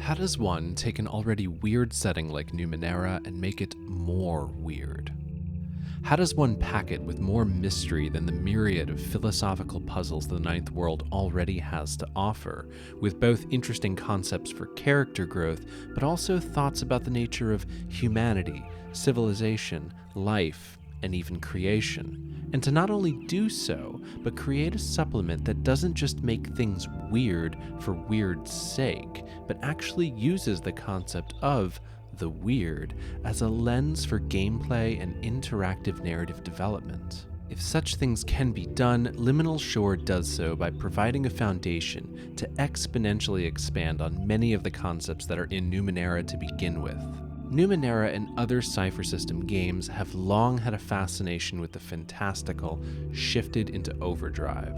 How does one take an already weird setting like Numenera and make it more weird? How does one pack it with more mystery than the myriad of philosophical puzzles the Ninth World already has to offer, with both interesting concepts for character growth, but also thoughts about the nature of humanity, civilization, life, and even creation? And to not only do so, but create a supplement that doesn't just make things weird for weird's sake, but actually uses the concept of the weird as a lens for gameplay and interactive narrative development. If such things can be done, Liminal Shore does so by providing a foundation to exponentially expand on many of the concepts that are in Numenera to begin with. Numenera and other Cypher System games have long had a fascination with the fantastical, shifted into overdrive.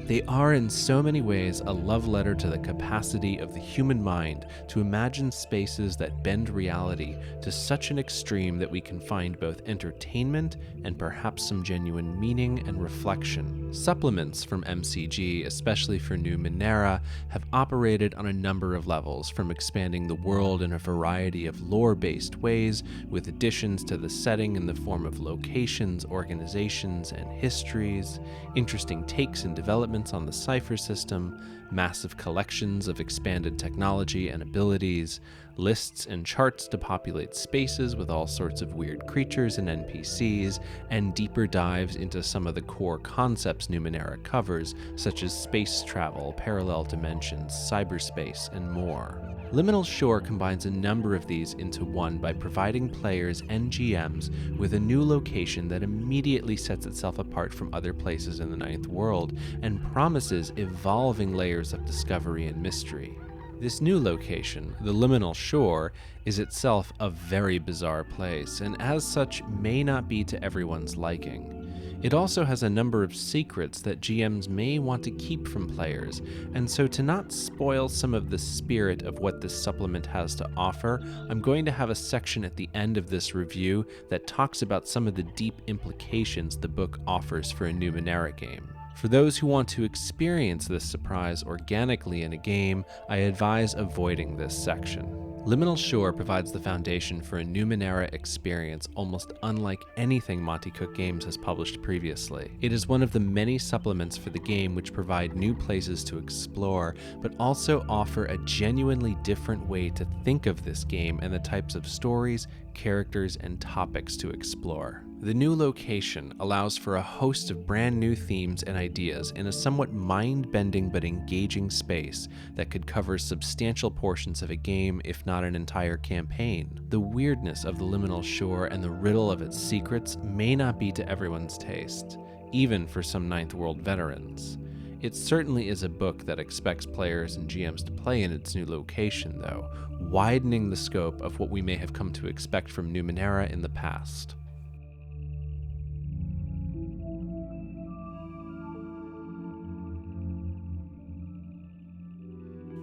They are in so many ways a love letter to the capacity of the human mind to imagine spaces that bend reality to such an extreme that we can find both entertainment and perhaps some genuine meaning and reflection. Supplements from MCG, especially for Numenera, have operated on a number of levels, from expanding the world in a variety of lore-based ways, with additions to the setting in the form of locations, organizations, and histories, interesting takes and developments on the Cypher system, massive collections of expanded technology and abilities, lists and charts to populate spaces with all sorts of weird creatures and NPCs, and deeper dives into some of the core concepts Numenera covers, such as space travel, parallel dimensions, cyberspace, and more. Liminal Shore combines a number of these into one by providing players and GMs with a new location that immediately sets itself apart from other places in the Ninth World and promises evolving layers of discovery and mystery. This new location, the Liminal Shore, is itself a very bizarre place, and as such may not be to everyone's liking. It also has a number of secrets that GMs may want to keep from players, and so to not spoil some of the spirit of what this supplement has to offer, I'm going to have a section at the end of this review that talks about some of the deep implications the book offers for a Numenera game. For those who want to experience this surprise organically in a game, I advise avoiding this section. Liminal Shore provides the foundation for a Numenera experience almost unlike anything Monte Cook Games has published previously. It is one of the many supplements for the game which provide new places to explore, but also offer a genuinely different way to think of this game and the types of stories, characters, and topics to explore. The new location allows for a host of brand new themes and ideas in a somewhat mind-bending but engaging space that could cover substantial portions of a game, if not an entire campaign. The weirdness of the Liminal Shore and the riddle of its secrets may not be to everyone's taste, even for some Ninth World veterans. It certainly is a book that expects players and GMs to play in its new location, though, widening the scope of what we may have come to expect from Numenera in the past.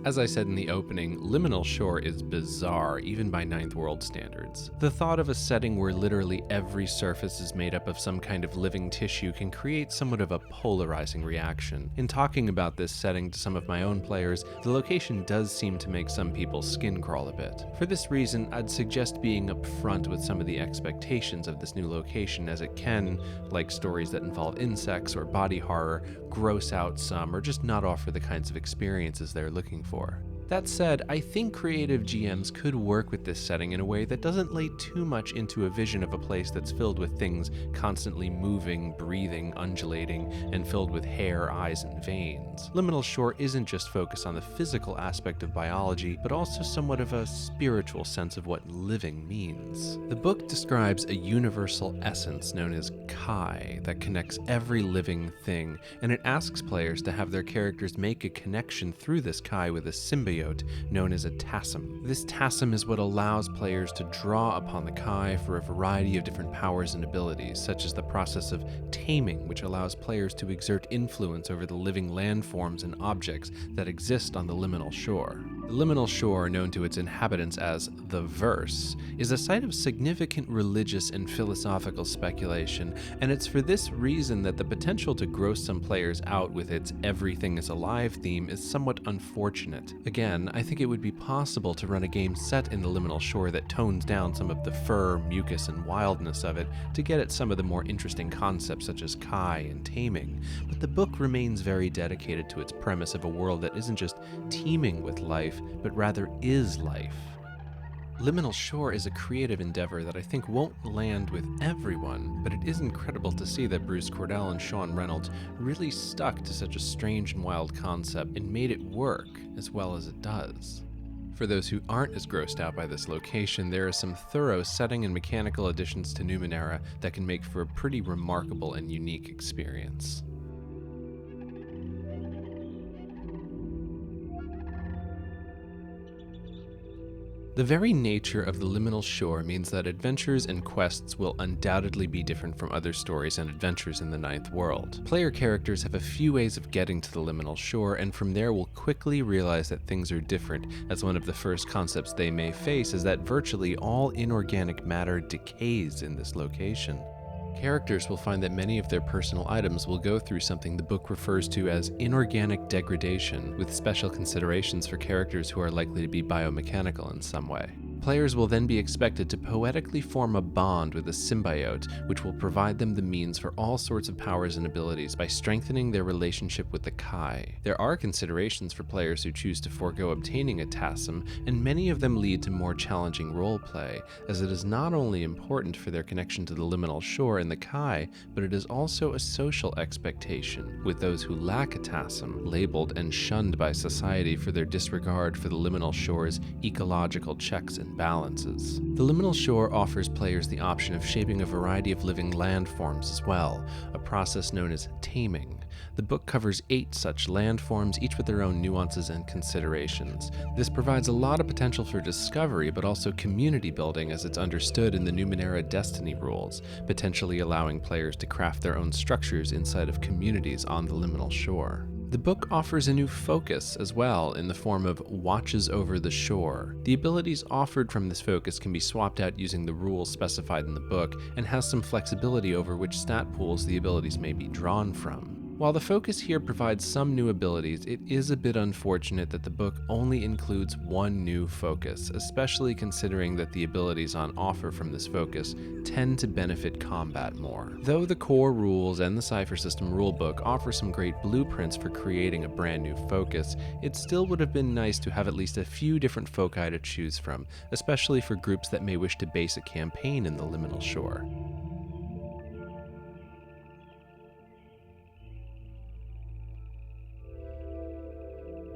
As I said in the opening, Liminal Shore is bizarre, even by Ninth World standards. The thought of a setting where literally every surface is made up of some kind of living tissue can create somewhat of a polarizing reaction. In talking about this setting to some of my own players, the location does seem to make some people's skin crawl a bit. For this reason, I'd suggest being upfront with some of the expectations of this new location, as it can, like stories that involve insects or body horror, gross out some or just not offer the kinds of experiences they're looking for. That said, I think creative GMs could work with this setting in a way that doesn't lay too much into a vision of a place that's filled with things constantly moving, breathing, undulating, and filled with hair, eyes, and veins. Liminal Shore isn't just focused on the physical aspect of biology, but also somewhat of a spiritual sense of what living means. The book describes a universal essence known as Chi that connects every living thing, and it asks players to have their characters make a connection through this Chi with a symbiote known as a tasm. This tasm is what allows players to draw upon the Chi for a variety of different powers and abilities, such as the process of taming, which allows players to exert influence over the living landforms and objects that exist on the Liminal Shore. The Liminal Shore, known to its inhabitants as the Verse, is a site of significant religious and philosophical speculation, and it's for this reason that the potential to gross some players out with its everything is alive theme is somewhat unfortunate. Again, I think it would be possible to run a game set in the Liminal Shore that tones down some of the fur, mucus, and wildness of it to get at some of the more interesting concepts such as Kai and taming, but the book remains very dedicated to its premise of a world that isn't just teeming with life, but rather is life. Liminal Shore is a creative endeavor that I think won't land with everyone, but it is incredible to see that Bruce Cordell and Sean Reynolds really stuck to such a strange and wild concept and made it work as well as it does. For those who aren't as grossed out by this location, there are some thorough setting and mechanical additions to Numenera that can make for a pretty remarkable and unique experience. The very nature of the Liminal Shore means that adventures and quests will undoubtedly be different from other stories and adventures in the Ninth World. Player characters have a few ways of getting to the Liminal Shore, and from there will quickly realize that things are different, as one of the first concepts they may face is that virtually all inorganic matter decays in this location. Characters will find that many of their personal items will go through something the book refers to as inorganic degradation, with special considerations for characters who are likely to be biomechanical in some way. Players will then be expected to poetically form a bond with a symbiote, which will provide them the means for all sorts of powers and abilities by strengthening their relationship with the Kai. There are considerations for players who choose to forego obtaining a TASM, and many of them lead to more challenging roleplay, as it is not only important for their connection to the Liminal Shore and the Kai, but it is also a social expectation, with those who lack a TASM labeled and shunned by society for their disregard for the Liminal Shore's ecological checks and balances. The Liminal Shore offers players the option of shaping a variety of living landforms as well, a process known as taming. The book covers 8 such landforms, each with their own nuances and considerations. This provides a lot of potential for discovery, but also community building as it's understood in the Numenera Destiny rules, potentially allowing players to craft their own structures inside of communities on the Liminal Shore. The book offers a new focus as well in the form of Watches Over the Shore. The abilities offered from this focus can be swapped out using the rules specified in the book and has some flexibility over which stat pools the abilities may be drawn from. While the focus here provides some new abilities, it is a bit unfortunate that the book only includes one new focus, especially considering that the abilities on offer from this focus tend to benefit combat more. Though the core rules and the Cypher System rulebook offer some great blueprints for creating a brand new focus, it still would have been nice to have at least a few different foci to choose from, especially for groups that may wish to base a campaign in the Liminal Shore.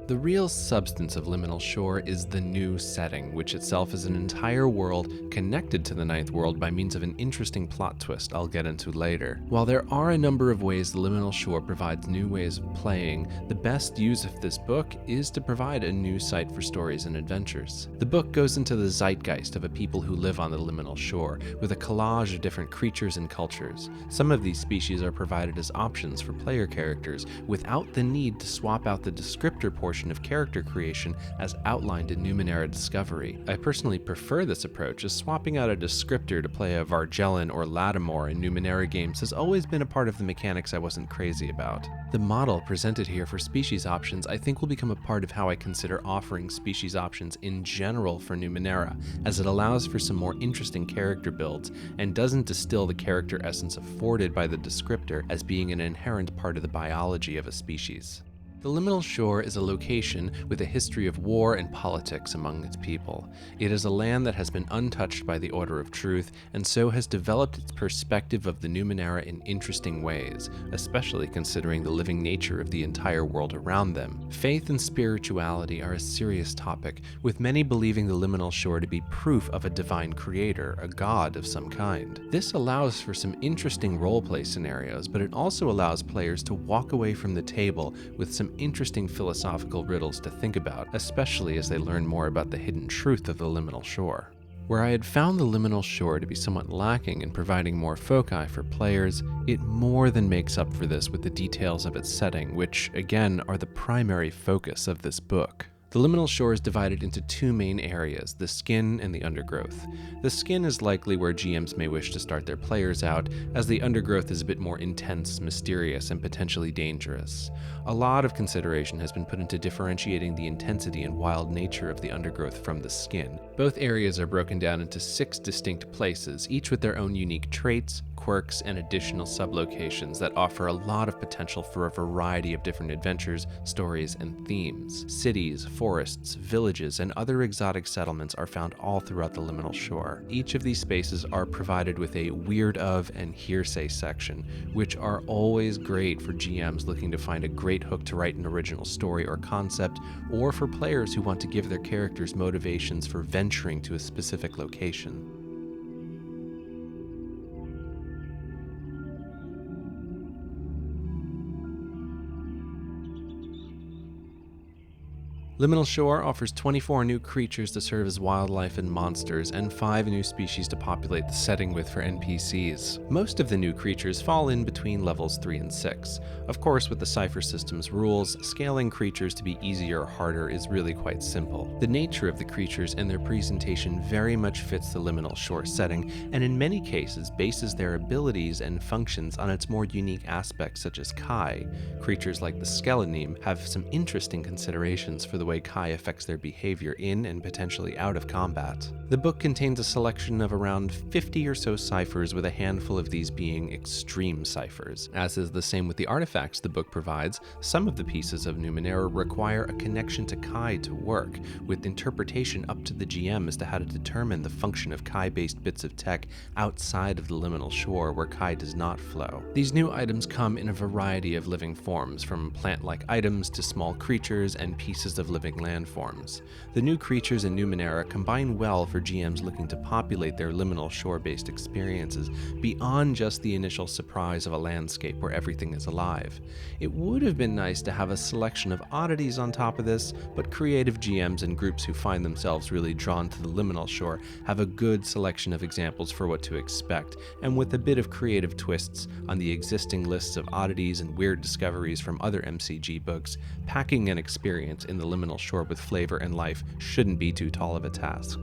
The real substance of Liminal Shore is the new setting, which itself is an entire world connected to the Ninth World by means of an interesting plot twist I'll get into later. While there are a number of ways the Liminal Shore provides new ways of playing, the best use of this book is to provide a new site for stories and adventures. The book goes into the zeitgeist of a people who live on the Liminal Shore, with a collage of different creatures and cultures. Some of these species are provided as options for player characters, without the need to swap out the descriptor portion of character creation as outlined in Numenera Discovery. I personally prefer this approach, as swapping out a descriptor to play a Vargellan or Lattimore in Numenera games has always been a part of the mechanics I wasn't crazy about. The model presented here for species options I think will become a part of how I consider offering species options in general for Numenera, as it allows for some more interesting character builds and doesn't distill the character essence afforded by the descriptor as being an inherent part of the biology of a species. The Liminal Shore is a location with a history of war and politics among its people. It is a land that has been untouched by the Order of Truth, and so has developed its perspective of the Numenera in interesting ways, especially considering the living nature of the entire world around them. Faith and spirituality are a serious topic, with many believing the Liminal Shore to be proof of a divine creator, a god of some kind. This allows for some interesting roleplay scenarios, but it also allows players to walk away from the table with some interesting philosophical riddles to think about, especially as they learn more about the hidden truth of the Liminal Shore. Where I had found the Liminal Shore to be somewhat lacking in providing more foci for players, it more than makes up for this with the details of its setting, which, again, are the primary focus of this book. The liminal shore is divided into two main areas, the skin and the undergrowth. The skin is likely where GMs may wish to start their players out, as the undergrowth is a bit more intense, mysterious, and potentially dangerous. A lot of consideration has been put into differentiating the intensity and wild nature of the undergrowth from the skin. Both areas are broken down into 6 distinct places, each with their own unique traits, quirks, and additional sublocations that offer a lot of potential for a variety of different adventures, stories, and themes. Cities, forests, villages, and other exotic settlements are found all throughout the liminal shore. Each of these spaces are provided with a weird of and hearsay section, which are always great for GMs looking to find a great hook to write an original story or concept, or for players who want to give their characters motivations for venturing to a specific location. Liminal Shore offers 24 new creatures to serve as wildlife and monsters, and 5 new species to populate the setting with for NPCs. Most of the new creatures fall in between levels 3 and 6. Of course, with the Cypher system's rules, scaling creatures to be easier or harder is really quite simple. The nature of the creatures and their presentation very much fits the Liminal Shore setting, and in many cases bases their abilities and functions on its more unique aspects such as Kai. Creatures like the Skeletoneme have some interesting considerations for the way Kai affects their behavior in and potentially out of combat. The book contains a selection of around 50 or so ciphers, with a handful of these being extreme ciphers. As is the same with the artifacts the book provides, some of the pieces of Numenera require a connection to Kai to work, with interpretation up to the GM as to how to determine the function of Kai-based bits of tech outside of the liminal shore where Kai does not flow. These new items come in a variety of living forms, from plant-like items to small creatures and pieces of living landforms. The new creatures in Numenera combine well for GMs looking to populate their liminal shore-based experiences beyond just the initial surprise of a landscape where everything is alive. It would have been nice to have a selection of oddities on top of this, but creative GMs and groups who find themselves really drawn to the liminal shore have a good selection of examples for what to expect, and with a bit of creative twists on the existing lists of oddities and weird discoveries from other MCG books, packing an experience in the liminal shore with flavor and life shouldn't be too tall of a task.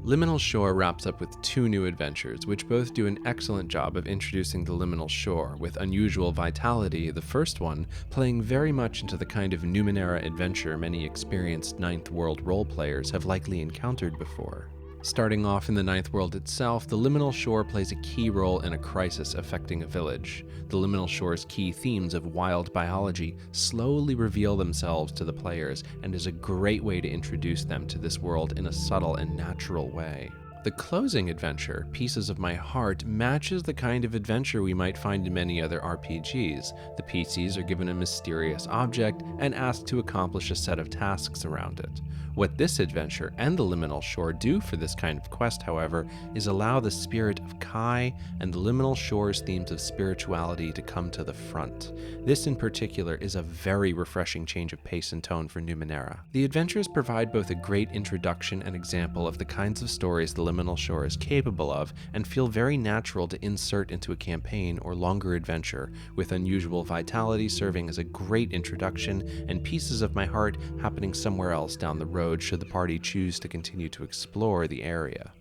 Liminal Shore wraps up with 2 new adventures, which both do an excellent job of introducing the liminal shore, with unusual vitality, the first one playing very much into the kind of Numenera adventure many experienced Ninth World role players have likely encountered before. Starting off in the Ninth World itself, the liminal shore plays a key role in a crisis affecting a village. The liminal shore's key themes of wild biology slowly reveal themselves to the players, and is a great way to introduce them to this world in a subtle and natural way. The closing adventure, Pieces of My Heart, matches the kind of adventure we might find in many other RPGs. The PCs are given a mysterious object and asked to accomplish a set of tasks around it. What this adventure and the Liminal Shore do for this kind of quest, however, is allow the spirit of Kai and the Liminal Shore's themes of spirituality to come to the front. This in particular is a very refreshing change of pace and tone for Numenera. The adventures provide both a great introduction and example of the kinds of stories the Liminal Shore is capable of, and feel very natural to insert into a campaign or longer adventure, with unusual vitality serving as a great introduction and Pieces of My Heart happening somewhere else down the road should the party choose to continue to explore the area.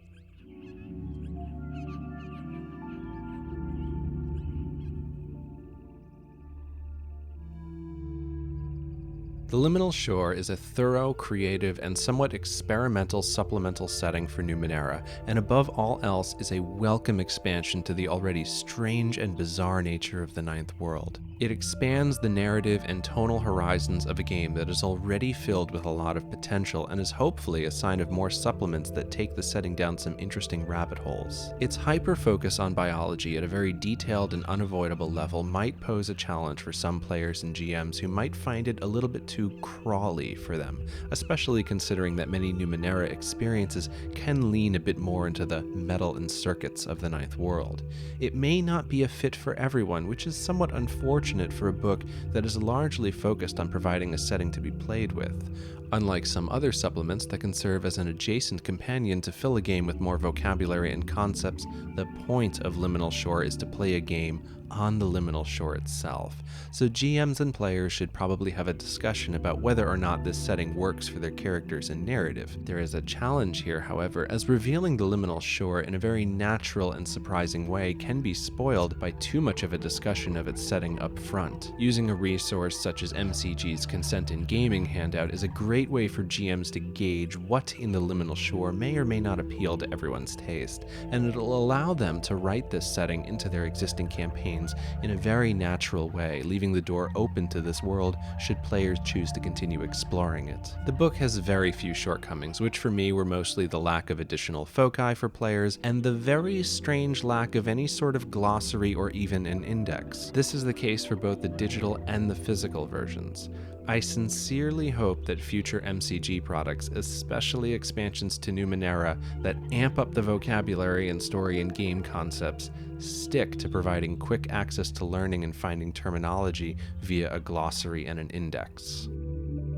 The Liminal Shore is a thorough, creative, and somewhat experimental supplemental setting for Numenera, and above all else is a welcome expansion to the already strange and bizarre nature of the Ninth World. It expands the narrative and tonal horizons of a game that is already filled with a lot of potential, and is hopefully a sign of more supplements that take the setting down some interesting rabbit holes. Its hyper-focus on biology at a very detailed and unavoidable level might pose a challenge for some players and GMs who might find it a little bit too crawly for them, especially considering that many Numenera experiences can lean a bit more into the metal and circuits of the Ninth World. It may not be a fit for everyone, which is somewhat unfortunate for a book that is largely focused on providing a setting to be played with. Unlike some other supplements that can serve as an adjacent companion to fill a game with more vocabulary and concepts, the point of Liminal Shore is to play a game on the Liminal Shore itself. So GMs and players should probably have a discussion about whether or not this setting works for their characters and narrative. There is a challenge here, however, as revealing the Liminal Shore in a very natural and surprising way can be spoiled by too much of a discussion of its setting up front. Using a resource such as MCG's Consent in Gaming handout is a great way for GMs to gauge what in the Liminal Shore may or may not appeal to everyone's taste, and it'll allow them to write this setting into their existing campaigns in a very natural way, leaving the door open to this world should players choose to continue exploring it. The book has very few shortcomings, which for me were mostly the lack of additional foci for players and the very strange lack of any sort of glossary or even an index. This is the case for both the digital and the physical versions. I sincerely hope that future MCG products, especially expansions to Numenera that amp up the vocabulary and story and game concepts, stick to providing quick access to learning and finding terminology via a glossary and an index.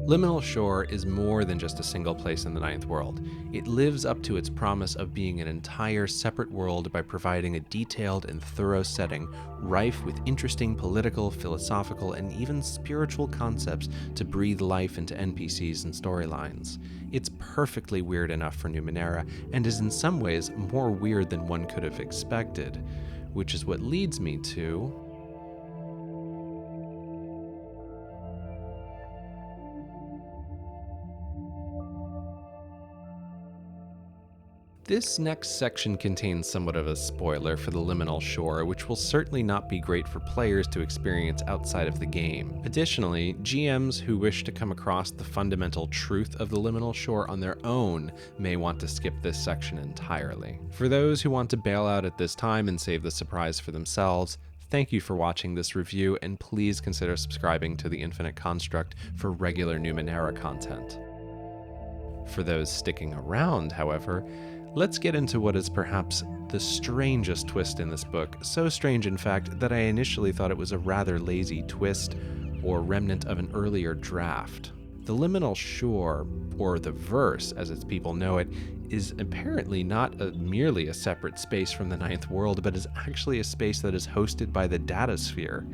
Liminal Shore is more than just a single place in the Ninth World. It lives up to its promise of being an entire separate world by providing a detailed and thorough setting, rife with interesting political, philosophical, and even spiritual concepts to breathe life into NPCs and storylines. It's perfectly weird enough for Numenera, and is in some ways more weird than one could have expected, which is what leads me to... This next section contains somewhat of a spoiler for the Liminal Shore, which will certainly not be great for players to experience outside of the game. Additionally, GMs who wish to come across the fundamental truth of the Liminal Shore on their own may want to skip this section entirely. For those who want to bail out at this time and save the surprise for themselves, thank you for watching this review, and please consider subscribing to The Infinite Construct for regular Numenera content. For those sticking around, however, let's get into what is perhaps the strangest twist in this book, so strange in fact that I initially thought it was a rather lazy twist or remnant of an earlier draft. The Liminal Shore, or the Verse as its people know it, is apparently not merely a separate space from the Ninth World, but is actually a space that is hosted by the datasphere.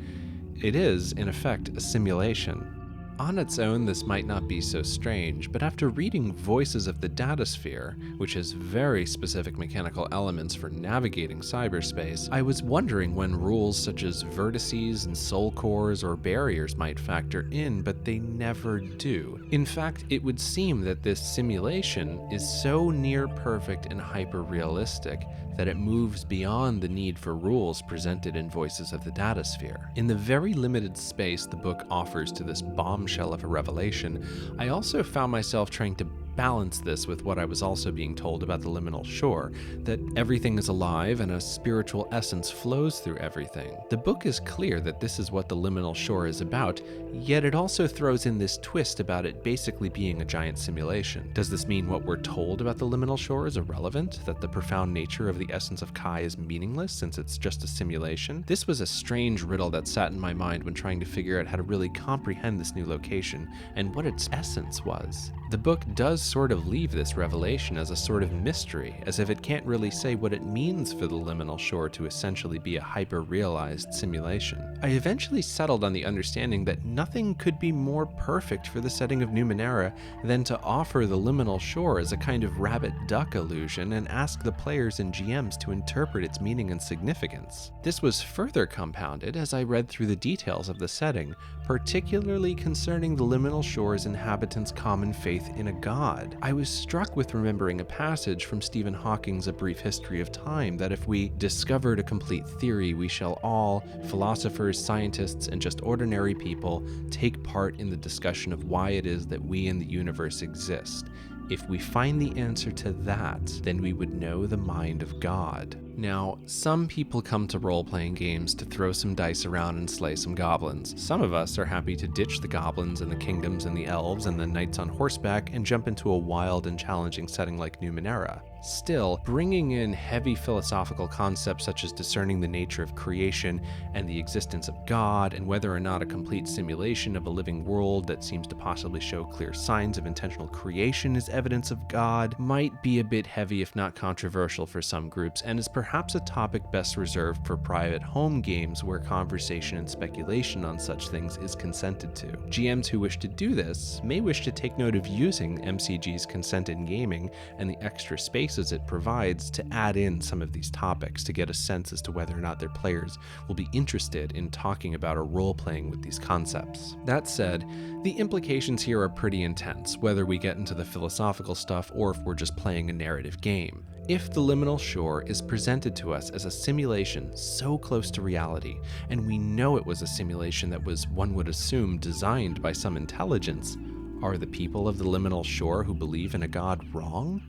It is, in effect, a simulation. On its own, this might not be so strange, but after reading Voices of the Datasphere, which has very specific mechanical elements for navigating cyberspace, I was wondering when rules such as vertices and soul cores or barriers might factor in, but they never do. In fact, it would seem that this simulation is so near perfect and hyper-realistic that it moves beyond the need for rules presented in Voices of the Datasphere. In the very limited space the book offers to this bombshell of a revelation, I also found myself trying to balance this with what I was also being told about the Liminal Shore, that everything is alive and a spiritual essence flows through everything. The book is clear that this is what the Liminal Shore is about, yet it also throws in this twist about it basically being a giant simulation. Does this mean what we're told about the Liminal Shore is irrelevant, that the profound nature of the essence of Kai is meaningless since it's just a simulation? This was a strange riddle that sat in my mind when trying to figure out how to really comprehend this new location and what its essence was. The book does sort of leave this revelation as a sort of mystery, as if it can't really say what it means for the Liminal Shore to essentially be a hyper-realized simulation. I eventually settled on the understanding that nothing could be more perfect for the setting of Numenera than to offer the Liminal Shore as a kind of rabbit-duck illusion and ask the players and GMs to interpret its meaning and significance. This was further compounded as I read through the details of the setting, particularly concerning the Liminal Shore's inhabitants' common faith in a god. I was struck with remembering a passage from Stephen Hawking's A Brief History of Time that if we discovered a complete theory, we shall all, philosophers, scientists, and just ordinary people, take part in the discussion of why it is that we in the universe exist. If we find the answer to that, then we would know the mind of God. Now, some people come to role-playing games to throw some dice around and slay some goblins. Some of us are happy to ditch the goblins and the kingdoms and the elves and the knights on horseback and jump into a wild and challenging setting like Numenera. Still, bringing in heavy philosophical concepts such as discerning the nature of creation and the existence of God, and whether or not a complete simulation of a living world that seems to possibly show clear signs of intentional creation is evidence of God, might be a bit heavy if not controversial for some groups, and is perhaps a topic best reserved for private home games where conversation and speculation on such things is consented to. GMs who wish to do this may wish to take note of using MCG's consent in gaming and the extra spaces it provides to add in some of these topics to get a sense as to whether or not their players will be interested in talking about or role-playing with these concepts. That said, the implications here are pretty intense, whether we get into the philosophical stuff or if we're just playing a narrative game. If the Liminal Shore is presented to us as a simulation so close to reality, and we know it was a simulation that was, one would assume, designed by some intelligence, are the people of the Liminal Shore who believe in a god wrong?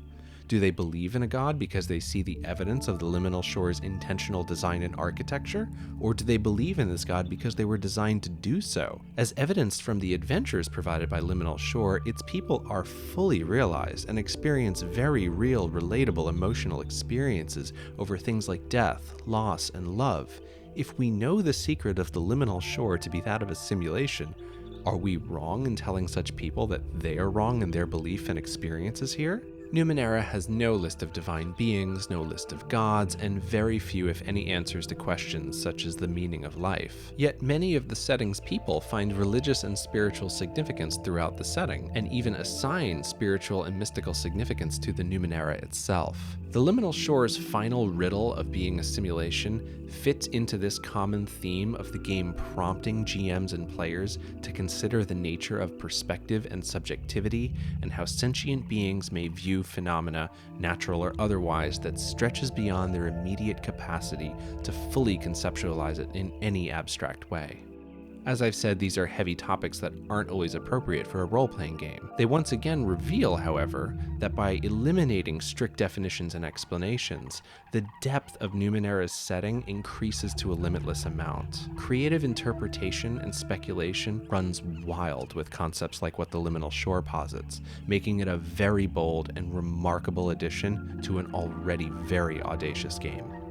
Do they believe in a god because they see the evidence of the Liminal Shore's intentional design and architecture? Or do they believe in this god because they were designed to do so? As evidenced from the adventures provided by Liminal Shore, its people are fully realized and experience very real, relatable emotional experiences over things like death, loss, and love. If we know the secret of the Liminal Shore to be that of a simulation, are we wrong in telling such people that they are wrong in their belief and experiences here? Numenera has no list of divine beings, no list of gods, and very few if any answers to questions such as the meaning of life. Yet many of the setting's people find religious and spiritual significance throughout the setting, and even assign spiritual and mystical significance to the Numenera itself. The Liminal Shore's final riddle of being a simulation fits into this common theme of the game prompting GMs and players to consider the nature of perspective and subjectivity and how sentient beings may view phenomena, natural or otherwise, that stretches beyond their immediate capacity to fully conceptualize it in any abstract way. As I've said, these are heavy topics that aren't always appropriate for a role-playing game. They once again reveal, however, that by eliminating strict definitions and explanations, the depth of Numenera's setting increases to a limitless amount. Creative interpretation and speculation runs wild with concepts like what the Liminal Shore posits, making it a very bold and remarkable addition to an already very audacious game.